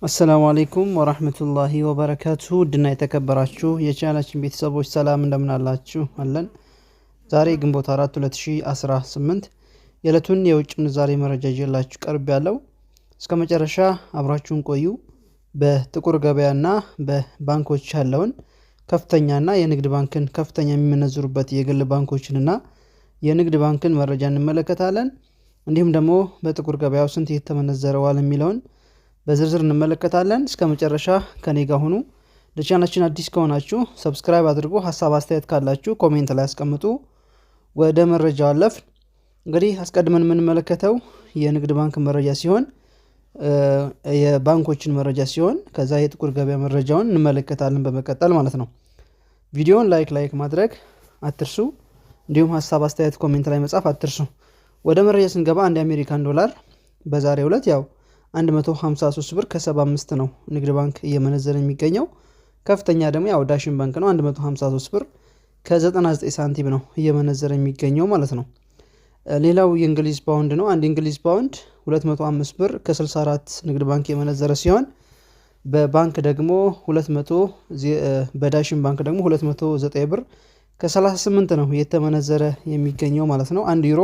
አሰላሙ አለይኩም ወራህመቱላሂ ወበረካቱ ድና የተከበራችሁ የቻናላችን ቤተሰቦች ሰላም እንደምን አላችሁ አለን። ዛሬ ግንቦት 4 2018 የዕለቱን የውጭ ምንዛሬ መረጃ ይዤላችሁ ቀርብ ያለው እስከ መጨረሻ አብራችሁን ቆዩ። በጥቁር ገበያና በባንኮች ያለውን ከፍተኛና የንግድ ባንክን ከፍተኛ የሚመነዝሩበት የግል ባንኮችንና የንግድ ባንክን መረጃ እንመለከታለን። እንዲሁም ደግሞ በጥቁር ገበያው ስንት የተመነዘረዋል የሚለውን በዝርዝር እንመለከታለን። እስከ መጨረሻ ከኔ ጋር ሁኑ። ለቻናላችን አዲስ ከሆናችሁ ሰብስክራይብ አድርጉ። ሀሳብ አስተያየት ካላችሁ ኮሜንት ላይ አስቀምጡ። ወደ መረጃው አለፍ። እንግዲህ አስቀድመን የምንመለከተው የንግድ ባንክ መረጃ ሲሆን የባንኮችን መረጃ ሲሆን ከዛ የጥቁር ገበያ መረጃውን እንመለከታለን በመቀጠል ማለት ነው። ቪዲዮውን ላይክ ማድረግ አትርሱ። እንዲሁም ሀሳብ አስተያየት ኮሜንት ላይ መጻፍ አትርሱ። ወደ መረጃ ስንገባ አንድ የአሜሪካን ዶላር በዛሬው ዕለት ያው 153 ብር ከ75 ነው ንግድ ባንክ እየመነዘረ የሚገኘው። ከፍተኛ ደግሞ ያው ዳሽን ባንክ ነው 153 ብር ከ99 ሳንቲም ነው እየመነዘረ የሚገኘው ማለት ነው። ሌላው የእንግሊዝ ፓውንድ ነው። አንድ የእንግሊዝ ፓውንድ 205 ብር ከ64 ንግድ ባንክ የመነዘረ ሲሆን በባንክ ደግሞ በዳሽን ባንክ ደግሞ 209 ብር ከ38 ነው የተመነዘረ የሚገኘው ማለት ነው። 1 ዩሮ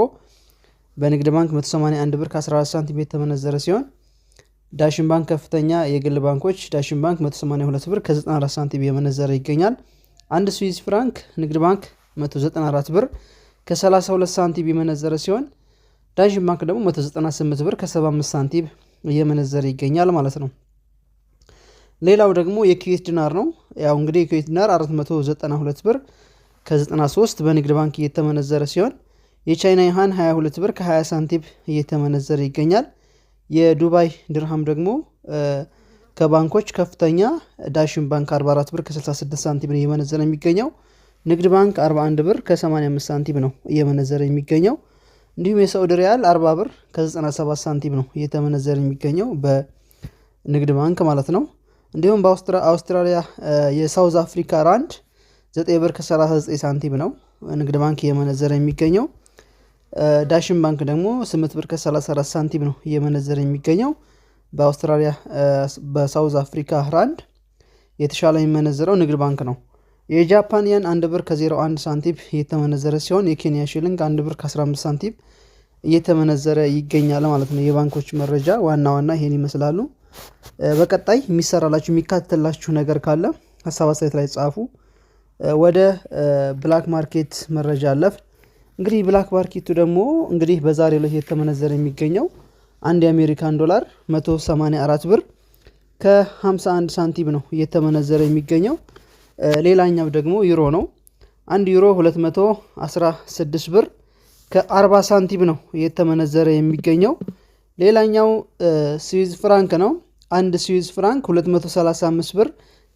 በንግድ ባንክ 181 ብር ከ14 ሳንቲም የተመነዘረ ሲሆን ዳሽን ባንክ ከፍተኛ የግል ባንኮች ዳሽን ባንክ 182 ብር ከ94 ሳንቲም የመነዘረ ይገኛል። አንድ ስዊዝ ፍራንክ ንግድ ባንክ 194 ብር ከ32 ሳንቲም የመነዘረ ሲሆን ዳሽን ባንክ ደግሞ 198 ብር ከ75 ሳንቲም እየመነዘረ ይገኛል ማለት ነው። ሌላው ደግሞ የኩዌት ዲናር ነው። ያው እንግዲህ የኩዌት ዲናር 492 ብር ከ93 በንግድ ባንክ እየተመነዘረ ሲሆን የቻይና ዩሃን 22 ብር ከ20 ሳንቲም እየተመነዘረ ይገኛል። የዱባይ ድርሃም ደግሞ ከባንኮች ከፍተኛ ዳሽን ባንክ 44 ብር ከ66 ሳንቲም ነው እየመነዘረ የሚገኘው። ንግድ ባንክ 41 ብር ከ85 ሳንቲም ነው እየመነዘረ የሚገኘው። እንዲሁም የሳዑዲ ሪያል 40 ብር ከ97 ሳንቲም ነው እየተመነዘረ የሚገኘው በንግድ ባንክ ማለት ነው። እንዲሁም በአውስትራሊያ የሳውዝ አፍሪካ ራንድ 9 ብር ከ39 ሳንቲም ነው ንግድ ባንክ እየመነዘረ የሚገኘው። ዳሽን ባንክ ደግሞ 8 ብር ከ34 ሳንቲም ነው እየመነዘረ የሚገኘው። በአውስትራሊያ በሳውዝ አፍሪካ ራንድ የተሻለ የሚመነዘረው ንግድ ባንክ ነው። የጃፓን የን 1 ብር ከ01 ሳንቲም እየተመነዘረ ሲሆን የኬንያ ሽልንግ 1 ብር ከ15 ሳንቲም እየተመነዘረ ይገኛል ማለት ነው። የባንኮች መረጃ ዋና ይሄን ይመስላሉ። በቀጣይ የሚሰራላችሁ የሚካተላችሁ ነገር ካለ ሀሳብ አስተያየት ላይ ጻፉ። ወደ ብላክ ማርኬት መረጃ አለፍ። እንግዲህ ብላክ ማርኬቱ ደግሞ እንግዲህ በዛሬው ዕለት የተመነዘረ የሚገኘው አንድ የአሜሪካን ዶላር 184 ብር ከ51 ሳንቲም ነው እየተመነዘረ የሚገኘው። ሌላኛው ደግሞ ዩሮ ነው። አንድ ዩሮ 216 ብር ከ40 ሳንቲም ነው እየተመነዘረ የሚገኘው። ሌላኛው ስዊዝ ፍራንክ ነው። አንድ ስዊዝ ፍራንክ 235 ብር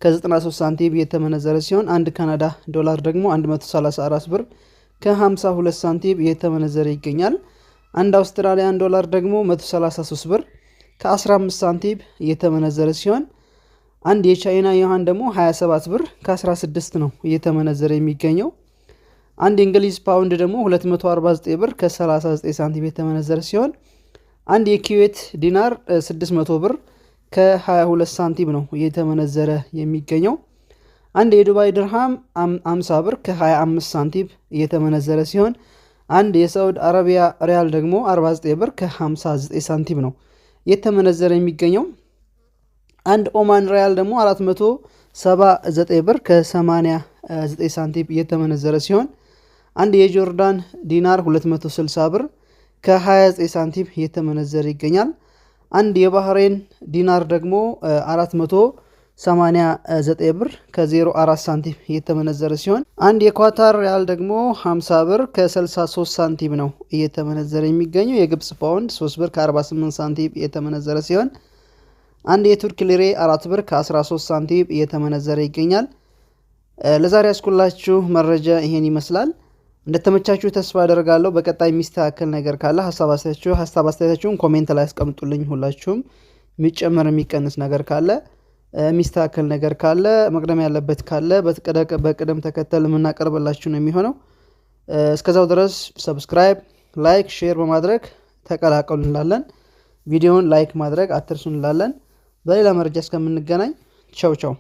ከ93 ሳንቲም እየተመነዘረ ሲሆን አንድ ካናዳ ዶላር ደግሞ 134 ብር ከ52 ሳንቲም እየተመነዘረ ይገኛል። አንድ አውስትራሊያን ዶላር ደግሞ 133 ብር ከ15 ሳንቲም እየተመነዘረ ሲሆን አንድ የቻይና ዩሃን ደግሞ 27 ብር ከ16 ነው እየተመነዘረ የሚገኘው። አንድ የእንግሊዝ ፓውንድ ደግሞ 249 ብር ከ39 ሳንቲም እየተመነዘረ ሲሆን አንድ የኩዌት ዲናር 600 ብር ከ22 ሳንቲም ነው እየተመነዘረ የሚገኘው። አንድ የዱባይ ድርሃም 50 ብር ከ25 ሳንቲም እየተመነዘረ ሲሆን አንድ የሳዑዲ አረቢያ ሪያል ደግሞ 49 ብር ከ59 ሳንቲም ነው እየተመነዘረ የሚገኘው። አንድ ኦማን ሪያል ደግሞ 479 ብር ከ89 ሳንቲም እየተመነዘረ ሲሆን አንድ የጆርዳን ዲናር 260 ብር ከ29 ሳንቲም እየተመነዘረ ይገኛል። አንድ የባህሬን ዲናር ደግሞ 489 ብር ከ04 ሳንቲም እየተመነዘረ ሲሆን አንድ የኳታር ሪያል ደግሞ 50 ብር ከ63 ሳንቲም ነው እየተመነዘረ የሚገኘው። የግብፅ ፓውንድ 3 ብር ከ48 ሳንቲም እየተመነዘረ ሲሆን አንድ የቱርክ ሊሬ 4 ብር ከ13 ሳንቲም እየተመነዘረ ይገኛል። ለዛሬ ያስኩላችሁ መረጃ ይሄን ይመስላል። እንደተመቻችሁ ተስፋ አደርጋለሁ። በቀጣይ የሚስተካከል ነገር ካለ ሀሳብ አስተያየታችሁን ኮሜንት ላይ አስቀምጡልኝ። ሁላችሁም የሚጨመር የሚቀንስ ነገር ካለ የሚስተካከል ነገር ካለ መቅደም ያለበት ካለ በቅደም ተከተል የምናቀርብላችሁ ነው የሚሆነው። እስከዛው ድረስ ሰብስክራይብ፣ ላይክ፣ ሼር በማድረግ ተቀላቀሉ እንላለን። ቪዲዮውን ላይክ ማድረግ አትርሱ እንላለን። በሌላ መረጃ እስከምንገናኝ ቻው ቻው።